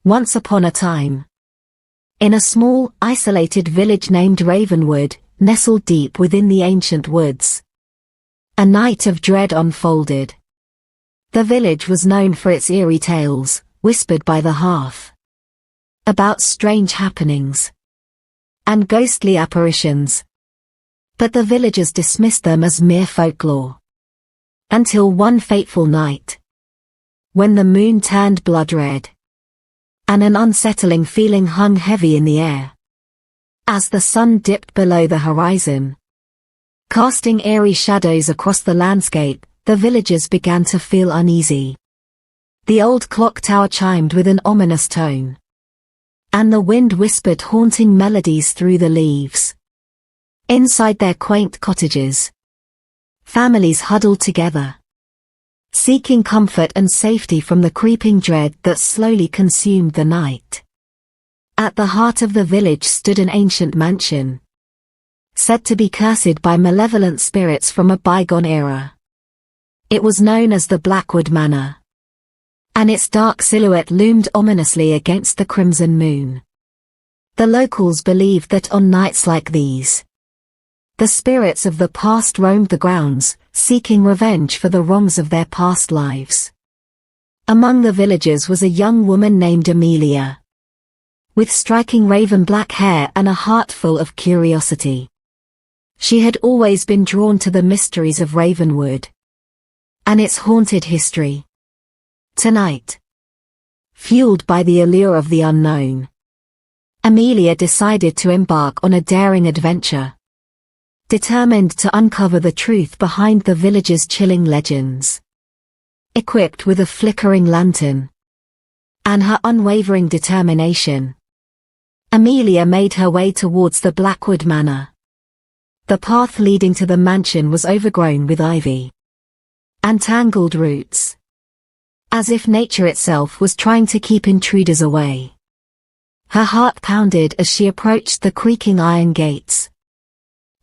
Once upon a time, in a small, isolated village named Ravenwood, nestled deep within the ancient woods, a night of dread unfolded. The village was known for its eerie tales, whispered by the hearth, about strange happenings and ghostly apparitions. But the villagers dismissed them as mere folklore. Until one fateful night, when the moon turned blood red, and an unsettling feeling hung heavy in the air. As the sun dipped below the horizon, casting eerie shadows across the landscape, the villagers began to feel uneasy. The old clock tower chimed with an ominous tone, and the wind whispered haunting melodies through the leaves. Inside their quaint cottages, families huddled together, seeking comfort and safety from the creeping dread that slowly consumed the night. At the heart of the village stood an ancient mansion, said to be cursed by malevolent spirits from a bygone era. It was known as the Blackwood Manor, and its dark silhouette loomed ominously against the crimson moon. The locals believed that on nights like these, the spirits of the past roamed the grounds, seeking revenge for the wrongs of their past lives. Among the villagers was a young woman named Amelia, with striking raven black hair and a heart full of curiosity. She had always been drawn to the mysteries of Ravenwood and its haunted history. Tonight, fueled by the allure of the unknown, Amelia decided to embark on a daring adventure, determined to uncover the truth behind the village's chilling legends. Equipped with a flickering lantern and her unwavering determination, Amelia made her way towards the Blackwood Manor. The path leading to the mansion was overgrown with ivy and tangled roots, as if nature itself was trying to keep intruders away. Her heart pounded as she approached the creaking iron gates,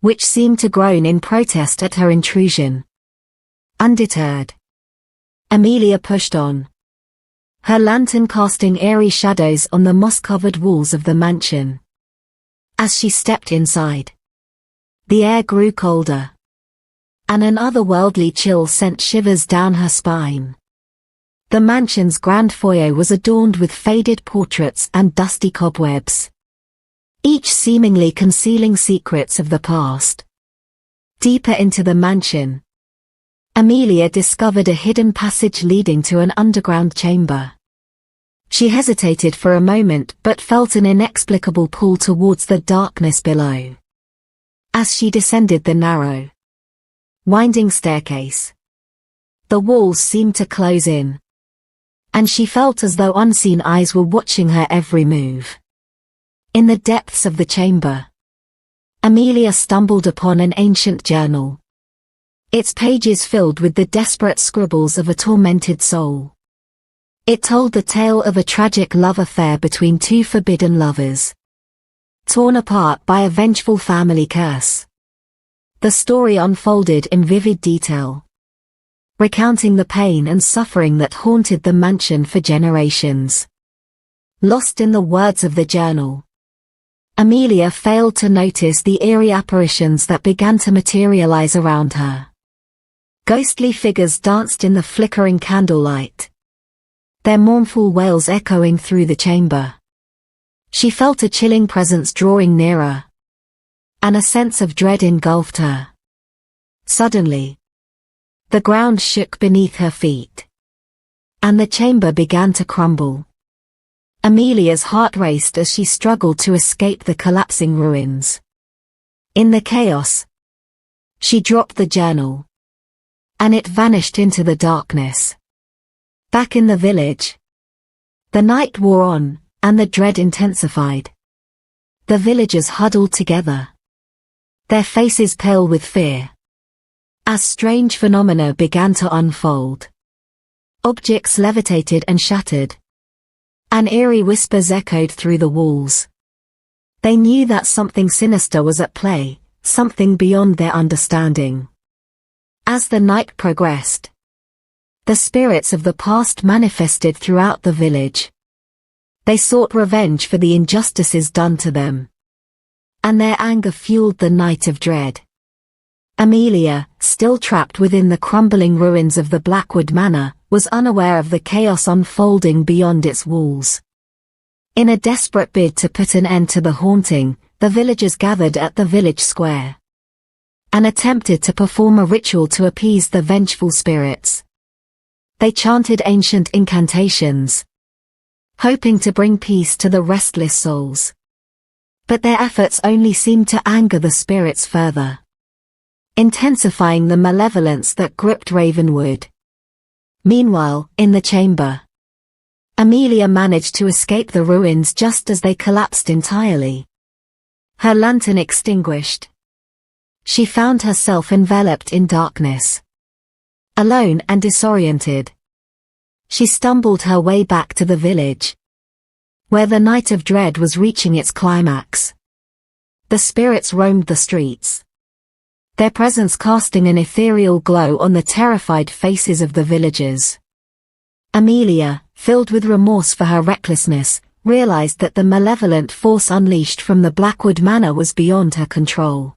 which seemed to groan in protest at her intrusion. Undeterred, Amelia pushed on, her lantern casting eerie shadows on the moss-covered walls of the mansion. As she stepped inside, the air grew colder, and an otherworldly chill sent shivers down her spine. The mansion's grand foyer was adorned with faded portraits and dusty cobwebs, each seemingly concealing secrets of the past. Deeper into the mansion, Amelia discovered a hidden passage leading to an underground chamber. She hesitated for a moment but felt an inexplicable pull towards the darkness below. As she descended the narrow, winding staircase, the walls seemed to close in, and she felt as though unseen eyes were watching her every move. In the depths of the chamber, Amelia stumbled upon an ancient journal, its pages filled with the desperate scribbles of a tormented soul. It told the tale of a tragic love affair between two forbidden lovers, torn apart by a vengeful family curse. The story unfolded in vivid detail, recounting the pain and suffering that haunted the mansion for generations. Lost in the words of the journal, Amelia failed to notice the eerie apparitions that began to materialize around her. Ghostly figures danced in the flickering candlelight, their mournful wails echoing through the chamber. She felt a chilling presence drawing nearer, and a sense of dread engulfed her. Suddenly, the ground shook beneath her feet, and the chamber began to crumble. Amelia's heart raced as she struggled to escape the collapsing ruins. In the chaos, she dropped the journal, and it vanished into the darkness. Back in the village, the night wore on, and the dread intensified. The villagers huddled together, their faces pale with fear, as strange phenomena began to unfold. Objects levitated and shattered, and eerie whispers echoed through the walls. They knew that something sinister was at play, something beyond their understanding. As the night progressed, the spirits of the past manifested throughout the village. They sought revenge for the injustices done to them. And their anger fueled the Night of Dread. Amelia, still trapped within the crumbling ruins of the Blackwood Manor, was unaware of the chaos unfolding beyond its walls. In a desperate bid to put an end to the haunting, the villagers gathered at the village square and attempted to perform a ritual to appease the vengeful spirits. They chanted ancient incantations, hoping to bring peace to the restless souls. But their efforts only seemed to anger the spirits further, intensifying the malevolence that gripped Ravenwood. Meanwhile, in the chamber, Amelia managed to escape the ruins just as they collapsed entirely. Her lantern extinguished, she found herself enveloped in darkness. Alone and disoriented, she stumbled her way back to the village, where the Night of Dread was reaching its climax. The spirits roamed the streets, their presence casting an ethereal glow on the terrified faces of the villagers. Amelia, filled with remorse for her recklessness, realized that the malevolent force unleashed from the Blackwood Manor was beyond her control.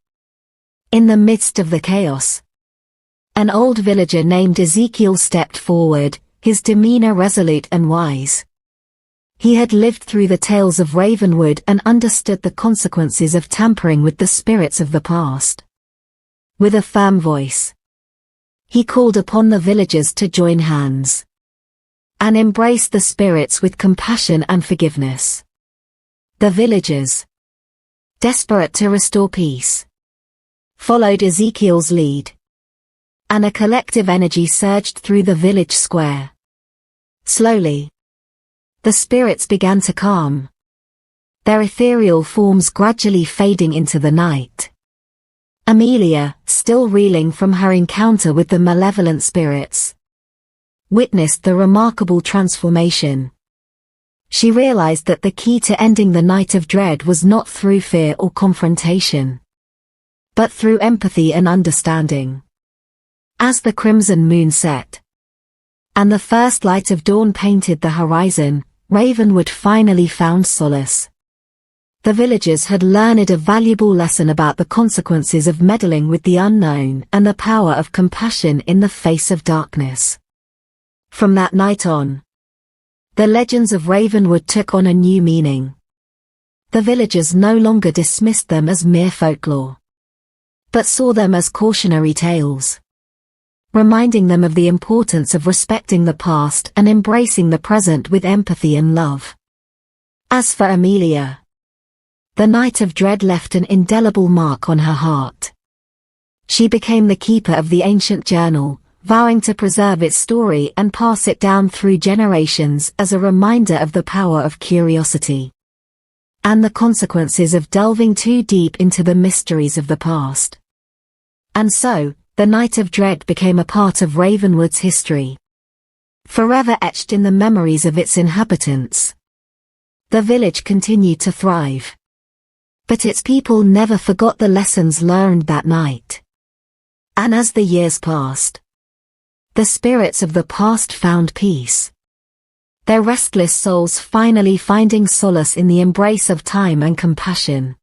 In the midst of the chaos, an old villager named Ezekiel stepped forward, his demeanor resolute and wise. He had lived through the tales of Ravenwood and understood the consequences of tampering with the spirits of the past. With a firm voice, he called upon the villagers to join hands and embrace the spirits with compassion and forgiveness. The villagers, desperate to restore peace, followed Ezekiel's lead, and a collective energy surged through the village square. Slowly, the spirits began to calm, their ethereal forms gradually fading into the night. Amelia, still reeling from her encounter with the malevolent spirits, witnessed the remarkable transformation. She realized that the key to ending the Night of Dread was not through fear or confrontation, but through empathy and understanding. As the crimson moon set, and the first light of dawn painted the horizon, Ravenwood finally found solace. The villagers had learned a valuable lesson about the consequences of meddling with the unknown and the power of compassion in the face of darkness. From that night on, the legends of Ravenwood took on a new meaning. The villagers no longer dismissed them as mere folklore, but saw them as cautionary tales, reminding them of the importance of respecting the past and embracing the present with empathy and love. As for Amelia, the Night of Dread left an indelible mark on her heart. She became the keeper of the ancient journal, vowing to preserve its story and pass it down through generations as a reminder of the power of curiosity and the consequences of delving too deep into the mysteries of the past. And so, the Night of Dread became a part of Ravenwood's history, forever etched in the memories of its inhabitants. The village continued to thrive, but its people never forgot the lessons learned that night. And as the years passed, the spirits of the past found peace, their restless souls finally finding solace in the embrace of time and compassion.